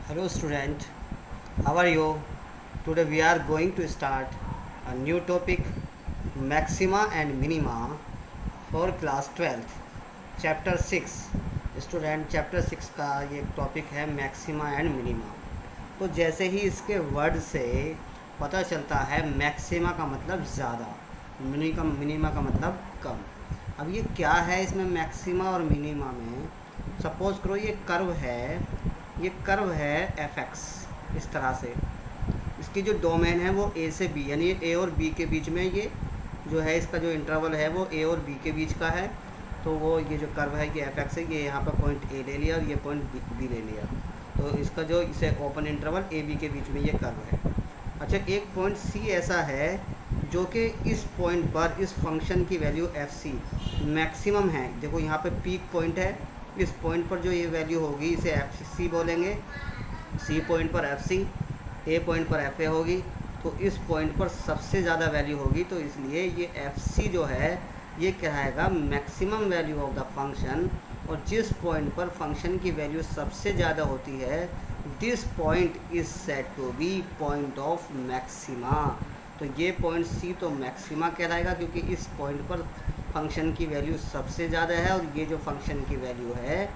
Hello student, how are you? Today we are going to start a new topic, maxima and minima for class 12th chapter 6. Student chapter 6 का ये topic है maxima and minima. तो जैसे ही इसके word से पता चलता है मैक्सिमा का मतलब ज़्यादा, मिनिमा का मतलब कम। अब ये क्या है इसमें मैक्सिमा और मिनिमा में? सपोज़ करो ये कर्व है एफ एक्स। इस तरह से इसकी जो डोमेन है वो ए से बी, यानी ए और बी के बीच में ये जो है, इसका जो इंटरवल है वो ए और बी के बीच का है। तो वो ये जो कर्व है ये एफ एक्स है, ये यहाँ पर पॉइंट ए ले लिया और ये पॉइंट बी ले लिया। तो इसका जो इसे ओपन इंटरवल ए बी के बीच में ये कर्व है। अच्छा, एक पॉइंट सी ऐसा है जो कि इस पॉइंट पर इस फंक्शन की वैल्यू एफ सी मैक्सिमम है। देखो यहाँ पे पीक पॉइंट है, इस पॉइंट पर जो ये वैल्यू होगी इसे एफ सी बोलेंगे। सी पॉइंट पर एफ सी, ए पॉइंट पर एफ ए होगी। तो इस पॉइंट पर सबसे ज़्यादा वैल्यू होगी, तो इसलिए ये एफ सी जो है ये कहलाएगा maximum value of the function. और जिस पॉइंट पर फंक्शन की वैल्यू सबसे ज़्यादा होती है, this point is said to be point of maxima. तो ये पॉइंट सी तो मैक्सिमा कहलाएगा क्योंकि इस पॉइंट पर फंक्शन की वैल्यू सबसे ज़्यादा है, और ये जो फंक्शन की वैल्यू है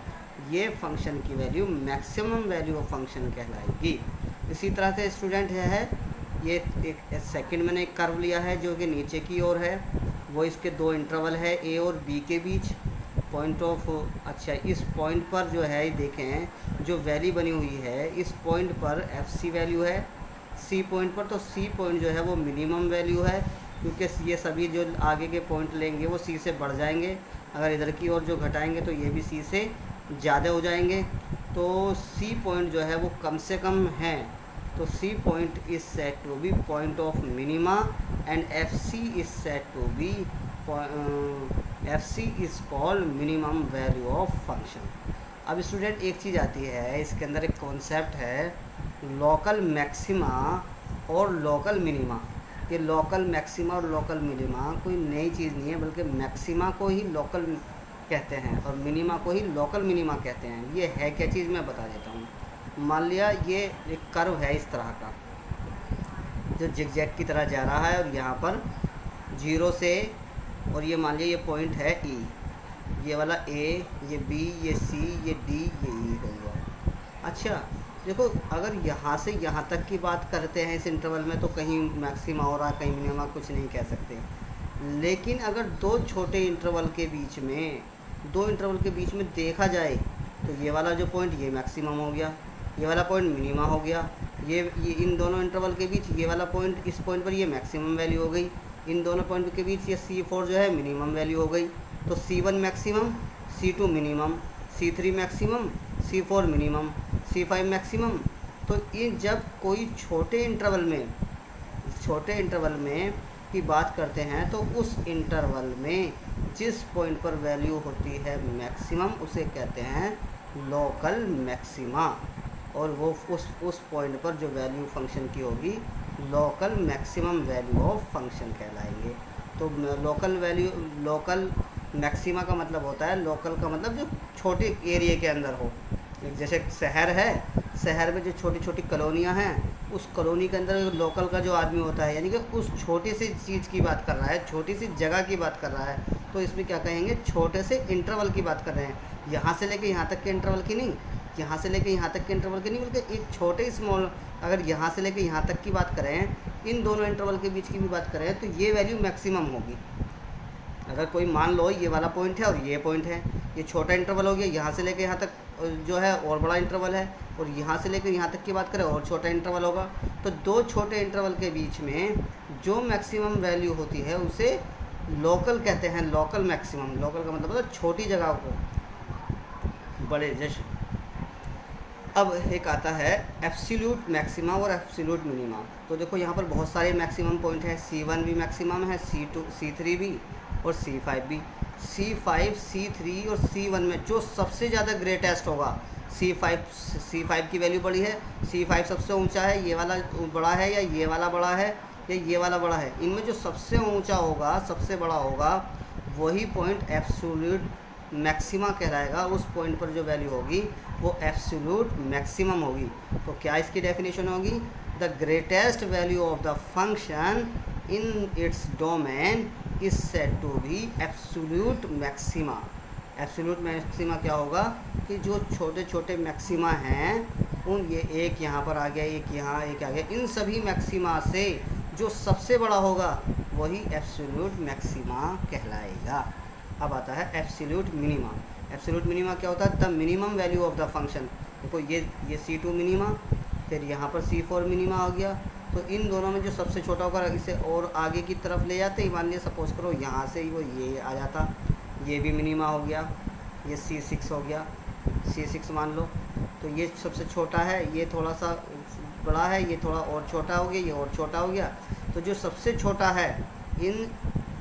ये फंक्शन की value maximum value of function कहलाएगी। इसी तरह से स्टूडेंट है ये एक सेकंड मैंने एक कर्व लिया है जो कि नीचे की ओर है, वो इसके दो इंटरवल है ए और बी के बीच पॉइंट ऑफ। अच्छा, इस पॉइंट पर जो है देखें जो वैल्यू बनी हुई है, इस पॉइंट पर एफ सी वैल्यू है सी पॉइंट पर। तो सी पॉइंट जो है वो मिनिमम वैल्यू है क्योंकि ये सभी जो आगे के पॉइंट लेंगे वो सी से बढ़ जाएंगे। अगर इधर की ओर जो घटाएंगे तो ये भी सी से ज़्यादा हो जाएंगे। तो सी पॉइंट जो है वो कम से कम है। तो c point is said to be point of minima and f c is said to be f c is called minimum value of function. अब स्टूडेंट एक चीज़ आती है, इसके अंदर एक कॉन्सेप्ट है लोकल मैक्सिमा और लोकल मिनिमा। ये लोकल मैक्सिमा और लोकल मिनिमा कोई नई चीज़ नहीं है, बल्कि मैक्सिमा को ही लोकल कहते हैं और मिनिमा को ही लोकल मिनिमा कहते हैं। ये है क्या चीज़ मैं बता देता हूँ। मान लिया ये एक कर्व है इस तरह का जो जिगजैग की तरह जा रहा है, और यहाँ पर जीरो से, और ये मान लिया ये पॉइंट है ई, ये वाला ए, ये बी, ये सी, ये डी, ये ई हो गया। अच्छा देखो, अगर यहाँ से यहाँ तक की बात करते हैं इस इंटरवल में तो कहीं मैक्सिमा हो रहा है कहीं मिनिमा, कुछ नहीं कह सकते। लेकिन अगर दो छोटे इंटरवल के बीच में देखा जाए तो ये वाला जो पॉइंट ये मैक्सिमम हो गया, ये वाला पॉइंट मिनिमा हो गया। ये इन दोनों इंटरवल के बीच ये वाला पॉइंट, इस पॉइंट पर ये मैक्सिमम वैल्यू हो गई। इन दोनों पॉइंट के बीच ये C4 जो है मिनिमम वैल्यू हो गई। तो C1 maximum, C2 minimum, C3 maximum, C4 minimum, C5 maximum. तो ये जब कोई छोटे इंटरवल में की बात करते हैं तो उस इंटरवल में जिस पॉइंट पर वैल्यू होती है मैक्सिमम उसे कहते हैं लोकल मैक्सिमा, और वो उस पॉइंट पर जो वैल्यू फंक्शन की होगी local maximum value of function कहलाएंगे। तो लोकल मैक्सिमा का मतलब होता है, लोकल का मतलब जो छोटे एरिया के अंदर हो। जैसे शहर है, शहर में जो छोटी छोटी कॉलोनियाँ हैं, उस कॉलोनी के अंदर लोकल का जो आदमी होता है, यानी कि उस छोटी सी चीज़ की बात कर रहा है, छोटी सी जगह की बात कर रहा है, तो इसमें क्या कहेंगे, छोटे से इंटरवल की बात कर रहे हैं। यहाँ से लेके यहाँ तक के इंटरवल की नहीं, यहाँ से लेके यहाँ तक के इंटरवल की नहीं, बल्कि एक छोटे स्मॉल, अगर यहाँ से लेके यहाँ तक की बात करें, इन दोनों इंटरवल के बीच की भी बात करें, तो ये वैल्यू मैक्सिमम होगी। अगर कोई मान लो ये वाला पॉइंट है और ये पॉइंट है, ये छोटा इंटरवल हो गया, यहाँ से लेके यहाँ तक जो है और बड़ा इंटरवल है, और यहाँ से लेकर यहाँ तक की बात करें और छोटा इंटरवल होगा। तो दो छोटे इंटरवल के बीच में जो मैक्सिमम वैल्यू होती है उसे लोकल कहते हैं, लोकल मैक्सिमम। लोकल का मतलब होता है छोटी जगह को बड़े जैसे। अब एक आता है एब्सोल्यूट मैक्सिमा और एब्सोल्यूट मिनिमा। तो देखो यहाँ पर बहुत सारे मैक्सिमम पॉइंट है, C1 भी मैक्सिमम है, C2 C3 भी और C5 भी। C5 C3 और C1 में जो सबसे ज़्यादा ग्रेटेस्ट होगा C5 की वैल्यू बड़ी है, C5 सबसे ऊंचा है, ये वाला बड़ा है या ये वाला बड़ा है या ये वाला बड़ा है, इनमें जो सबसे ऊंचा होगा, सबसे बड़ा होगा, वही पॉइंट एब्सोल्यूट मैक्सिमा कहलाएगा। उस पॉइंट पर जो वैल्यू होगी वो एब्सोल्यूट मैक्सिमम होगी। तो क्या इसकी डेफिनेशन होगी? The greatest value of the function in its domain is said to be absolute maxima. Absolute maxima क्या होगा कि जो छोटे छोटे मैक्सिमा हैं उन, ये एक यहाँ पर आ गया, एक यहाँ, एक आ गया, इन सभी मैक्सिमा से जो सबसे बड़ा होगा वही एब्सोल्यूट मैक्सिमा कहलाएगा। अब आता है एब्सोल्यूट मिनिमा। एब्सोल्यूट मिनिमा क्या होता है? The minimum value of the function. देखो ये C2 मिनिमा, फिर यहाँ पर C4 मिनिमा आ गया। तो इन दोनों में जो सबसे छोटा होगा इसे और आगे की तरफ ले जाते ही, मान लिया सपोज करो यहाँ से ही वो ये आ जाता, ये भी मिनिमा हो गया, ये C6 हो गया, C6 मान लो। तो ये सबसे छोटा है, ये थोड़ा सा बड़ा है, ये थोड़ा और छोटा हो गया, ये और छोटा हो गया। तो जो सबसे छोटा है इन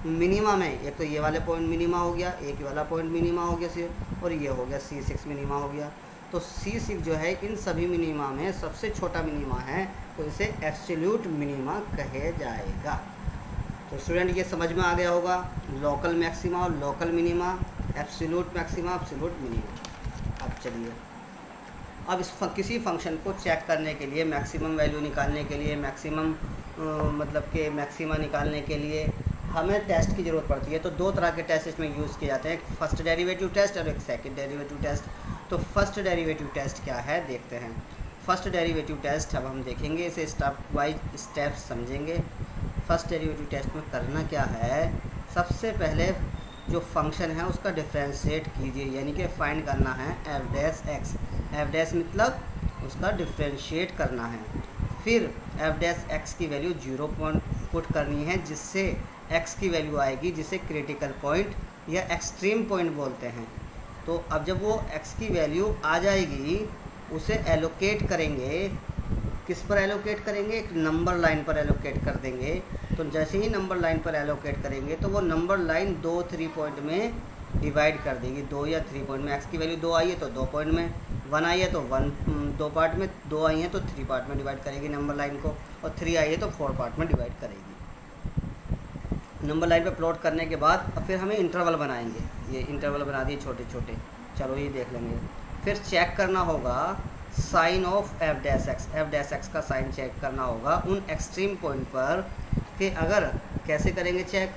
मिनिमा में, एक तो ये वाले पॉइंट मिनिमा हो गया, एक वाला पॉइंट मिनिमा हो गया, और ये हो गया C6 मिनिमा हो गया। तो C6 जो है इन सभी मिनिमा में सबसे छोटा मिनिमा है, तो इसे एब्सोल्यूट मिनिमा कहे जाएगा। तो स्टूडेंट ये समझ में आ गया होगा, लोकल मैक्सिमा और local minima, absolute maxima, absolute minima. अब चलिए, अब इस किसी फंक्शन को चेक करने के लिए, मैक्सिमम वैल्यू निकालने के लिए, मैक्सिमम मतलब के मैक्सिमा निकालने के लिए हमें टेस्ट की ज़रूरत पड़ती है। तो दो तरह के टेस्ट इसमें यूज़ किए जाते हैं, एक फर्स्ट डेरिवेटिव टेस्ट और एक सेकंड डेरिवेटिव टेस्ट। तो फर्स्ट डेरिवेटिव टेस्ट क्या है देखते हैं। फर्स्ट डेरिवेटिव टेस्ट अब हम देखेंगे, इसे स्टेप बाय स्टेप समझेंगे। फर्स्ट डेरिवेटिव टेस्ट में करना क्या है, सबसे पहले जो फंक्शन है उसका डिफ्रेंशिएट कीजिए, यानी कि फाइंड करना है F dash x. F dash मतलब उसका डिफ्रेंशिएट करना है। फिर एफ डैश एक्स की वैल्यू 0 पॉइंट पुट करनी है, जिससे एक्स की वैल्यू आएगी जिसे क्रिटिकल पॉइंट या एक्सट्रीम पॉइंट बोलते हैं। तो अब जब वो एक्स की वैल्यू आ जाएगी, उसे एलोकेट करेंगे। किस पर एलोकेट करेंगे? एक नंबर लाइन पर एलोकेट कर देंगे। तो जैसे ही नंबर लाइन पर एलोकेट करेंगे तो वो नंबर लाइन 2-3 पॉइंट में डिवाइड कर देगी, 2 या 3 पॉइंट में। एक्स की वैल्यू 2 आई है तो 2 पॉइंट में, 1 आई है तो 2 पार्ट में, 2 आई है तो 3 पार्ट में डिवाइड करेगी नंबर लाइन को, और 3 आई है तो 4 पार्ट में डिवाइड करेगी। नंबर लाइन पे प्लॉट करने के बाद अब फिर हमें इंटरवल बनाएंगे। ये इंटरवल बना दिए छोटे छोटे, चलो ये देख लेंगे। फिर चेक करना होगा sign of f dash x. F dash x का साइन चेक करना होगा उन एक्सट्रीम पॉइंट पर, कि अगर कैसे करेंगे चेक,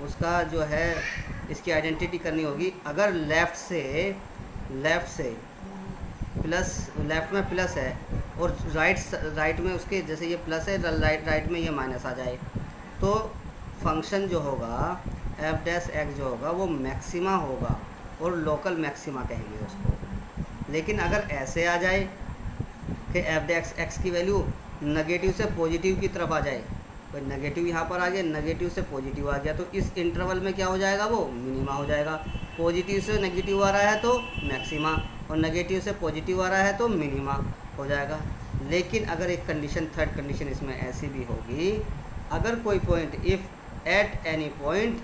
उसका जो है इसकी आइडेंटिटी करनी होगी। अगर लेफ़्ट से प्लस, लेफ़्ट में प्लस है और राइट में उसके जैसे ये प्लस है, राइट में ये माइनस आ जाए, तो फंक्शन जो होगा एफ डैश एक्स जो होगा वो मैक्सिमा होगा और लोकल मैक्सिमा कहेंगे उसको। लेकिन अगर ऐसे आ जाए कि एफ डैश एक्स की वैल्यू नेगेटिव से पॉजिटिव की तरफ आ जाए, कोई नेगेटिव यहाँ पर आ गया, नेगेटिव से पॉजिटिव आ गया, तो इस इंटरवल में क्या हो जाएगा, वो मिनिमा हो जाएगा। पॉजिटिव से नेगेटिव आ रहा है तो मैक्सिमा, और नेगेटिव से पॉजिटिव आ रहा है तो मिनिमा हो जाएगा। लेकिन अगर एक कंडीशन, थर्ड कंडीशन इसमें ऐसी भी होगी, अगर कोई point, if at any point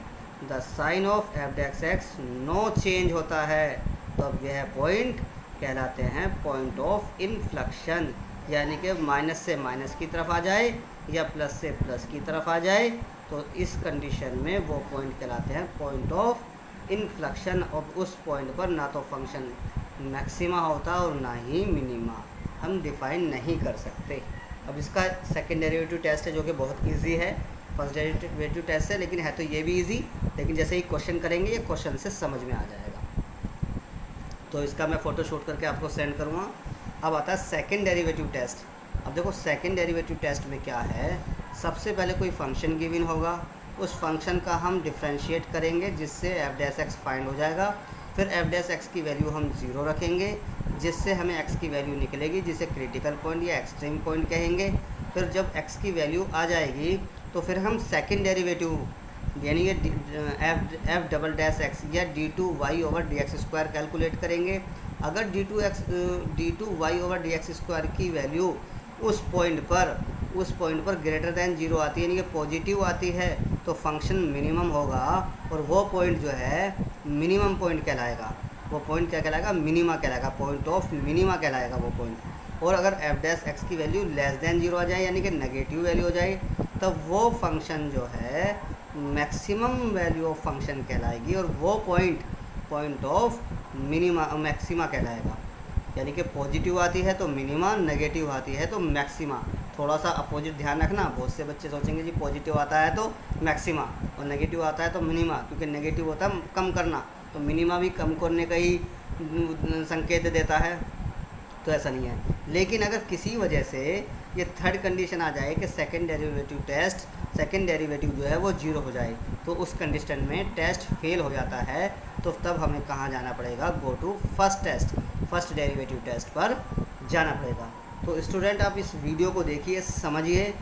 the sign of f dash x no change होता है, तो अब यह पॉइंट कहलाते हैं पॉइंट ऑफ इन्फ्लेक्शन, यानी कि माइनस से माइनस की तरफ आ जाए या प्लस से प्लस की तरफ आ जाए, तो इस कंडीशन में वो पॉइंट कहलाते हैं पॉइंट ऑफ इन्फ्लेक्शन। और उस पॉइंट पर ना तो फंक्शन मैक्सिमा होता और ना ही मिनिमा, हम डिफ़ाइन नहीं कर सकते। अब इसका सेकेंड डेरिवेटिव टेस्ट है जो कि बहुत इजी है, फर्स्ट डेरिवेटिव टेस्ट है, लेकिन है तो ये भी इजी, लेकिन जैसे ही क्वेश्चन करेंगे ये क्वेश्चन से समझ में आ जाएगा। तो इसका मैं फ़ोटो शूट करके आपको सेंड करूँगा। अब आता है सेकेंड डेरिवेटिव टेस्ट। अब देखो सेकेंड डेरिवेटिव टेस्ट में क्या है, सबसे पहले कोई फंक्शन गिवन होगा, उस फंक्शन का हम डिफ्रेंशिएट करेंगे जिससे एफ डैश एक्स फाइंड हो जाएगा। फिर एफ डैश एक्स की वैल्यू हम 0 रखेंगे, जिससे हमें एक्स की वैल्यू निकलेगी जिसे क्रिटिकल पॉइंट या एक्सट्रीम पॉइंट कहेंगे। फिर जब एक्स की वैल्यू आ जाएगी तो फिर हम सेकेंड डेरिवेटिव यानी कि एफ डबल डैश एक्स या d2y/dx² कैलकुलेट करेंगे। अगर d2y/dx² की वैल्यू उस पॉइंट पर ग्रेटर दैन 0 आती है, यानी कि पॉजिटिव आती है, तो फंक्शन मिनिमम होगा और वो पॉइंट जो है मिनिमम पॉइंट कहलाएगा। वो पॉइंट क्या कहलाएगा, मिनिमा कहलाएगा, पॉइंट ऑफ मिनिमा कहलाएगा वो पॉइंट। और अगर एफ डैश एक्स की वैल्यू लेस दैन 0 आ जाए, यानी कि नेगेटिव वैल्यू हो जाए, तब वो फंक्शन जो है मैक्सिमम वैल्यू ऑफ फंक्शन कहलाएगी और वो पॉइंट ऑफ मिनिमा मैक्सिमा कहलाएगा। यानी कि पॉजिटिव आती है तो मिनिमा, नेगेटिव आती है तो मैक्सिमा। थोड़ा सा अपोजिट ध्यान रखना, बहुत से बच्चे सोचेंगे जी पॉजिटिव आता है तो मैक्सिमा और नेगेटिव आता है तो मिनिमा, क्योंकि नेगेटिव होता है कम करना, तो मिनिमा भी कम करने का ही संकेत देता है, तो ऐसा नहीं है। लेकिन अगर किसी वजह से ये थर्ड कंडीशन आ जाए कि सेकंड डेरिवेटिव जो है वो 0 हो जाए, तो उस कंडीशन में टेस्ट फेल हो जाता है, तो तब हमें कहाँ जाना पड़ेगा, go to first derivative test पर जाना पड़ेगा। तो स्टूडेंट आप इस वीडियो को देखिए, समझिए,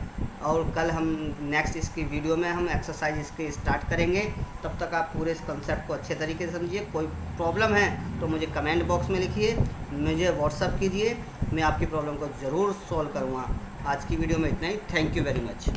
और कल हम नेक्स्ट इसकी वीडियो में हम एक्सरसाइज इसके स्टार्ट करेंगे। तब तक आप पूरे इस कॉन्सेप्ट को अच्छे तरीके से समझिए। कोई प्रॉब्लम है तो मुझे कमेंट बॉक्स में लिखिए, मुझे व्हाट्सअप कीजिए, मैं आपकी प्रॉब्लम को ज़रूर सॉल्व करूँगा। आज की वीडियो में इतना ही। Thank you very much.